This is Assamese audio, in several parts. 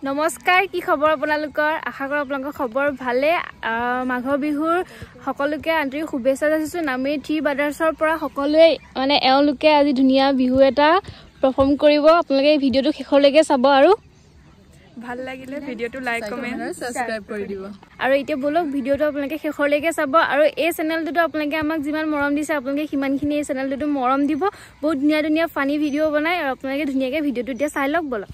নমস্কাৰ কি খবৰ আপোনালোকৰ আশা কৰো আপোনালোকৰ খবৰ ভালে মাঘৰ বিহুৰ সকলোকে আন্তৰিক শুভেচ্ছা যাচিছো নামে থ্ৰী ব্ৰাদাৰ্ছৰ পৰা সকলোৱে মানে এওঁলোকে আজি ধুনীয়া বিহু এটা পাৰফৰ্ম কৰিব আপোনালোকে এই ভিডিওটো শেষলৈকে চাব আৰু ভাল লাগিলে ভিডিওটো লাইক কমেন্ট সাবস্ক্ৰাইব কৰি দিব আৰু এতিয়া বলক ভিডিওটো আপোনালোকে শেষলৈকে চাব আৰু এই চেনেলটো আপোনালোকে আমাক যিমান মৰম দিছে আপোনালোকে কিমানখিনি এই চেনেলটো মৰম দিব বহুত ধুনীয়া ধুনীয়া ফানি ভিডিও বনাই আৰু আপোনালোকে ধুনীয়াকৈ ভিডিওটো দিয়া চাই লওক বলক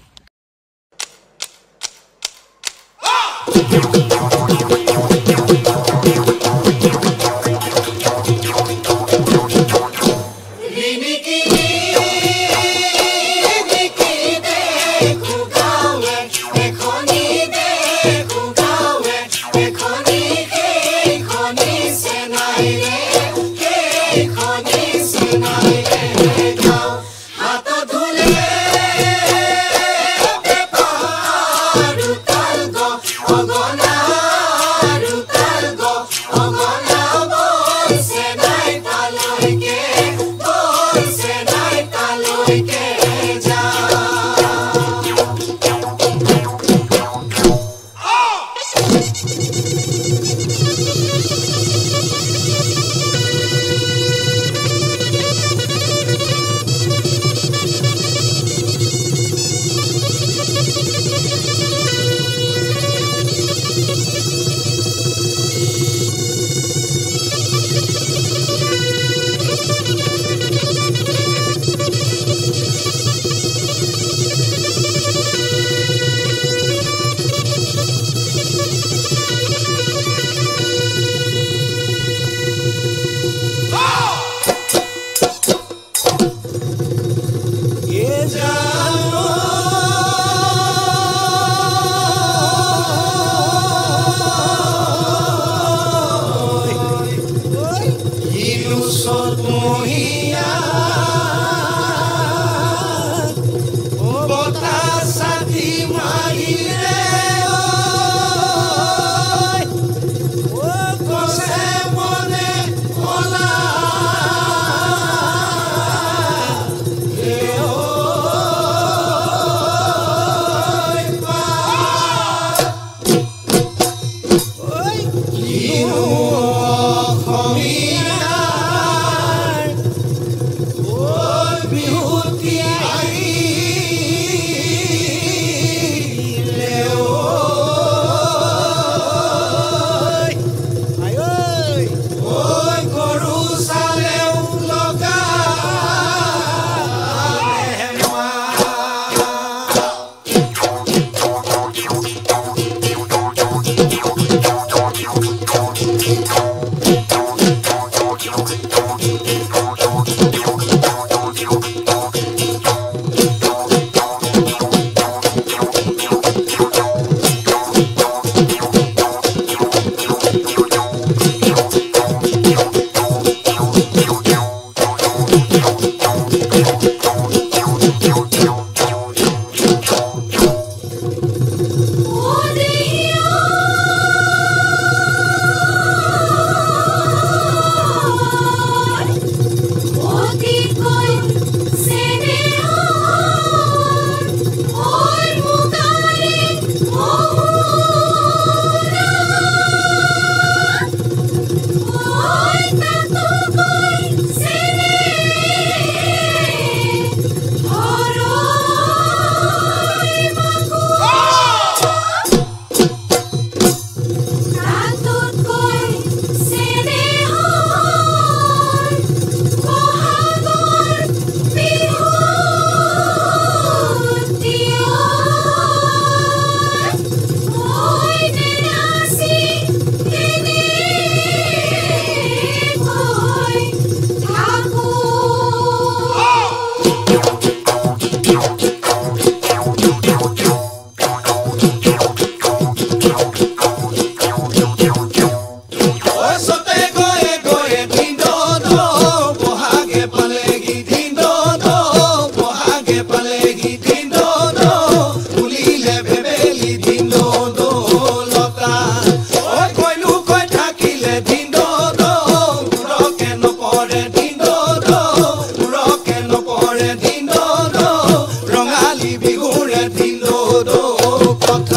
Rong ali bigure dindo do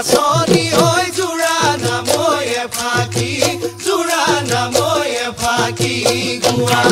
বাছনি হৈ জোৰা নাময়ে ফাকি জোৰা নাময়ে ফাকি গোৱা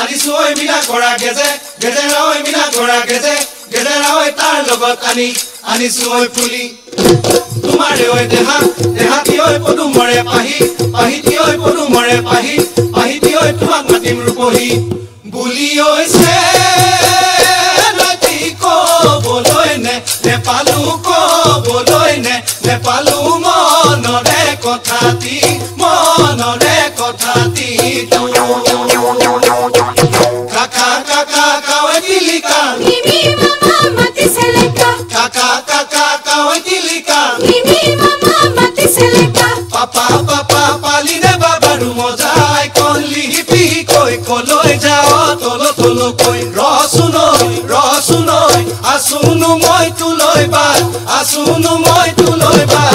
আনিছো ঐ মিনা কৰা গেজে গেজেৰা ঐ মিনা কৰা গেজে গেজেৰা ঐ তাৰ লগত আনিছো ঐ ফুলি তোমাৰে ঐ দেহা দেহাতি ঐ পদুমৰে পাহি পাহিতি ঐ পদুমৰে পাহি পাহিতি ঐ তোমাক মাতিম ৰূপহী বুলি ঐছে নতি কবলৈ নেপালো কবলৈ নেপালো মনৰে কথাতি কাকা কাকা কাৱে কিলিকা মিমি মামা মাতিছে লেকা কাকা কাকা কাৱে কিলিকা মিমি মামা মাতিছে লেকা পাপা পাপা পালিনে বাবাৰু মজাই কলি পিহি কৈ কলৈ যাও তলো তলো কৈ ৰসুনৈ আছুনো মই তুলৈ বাট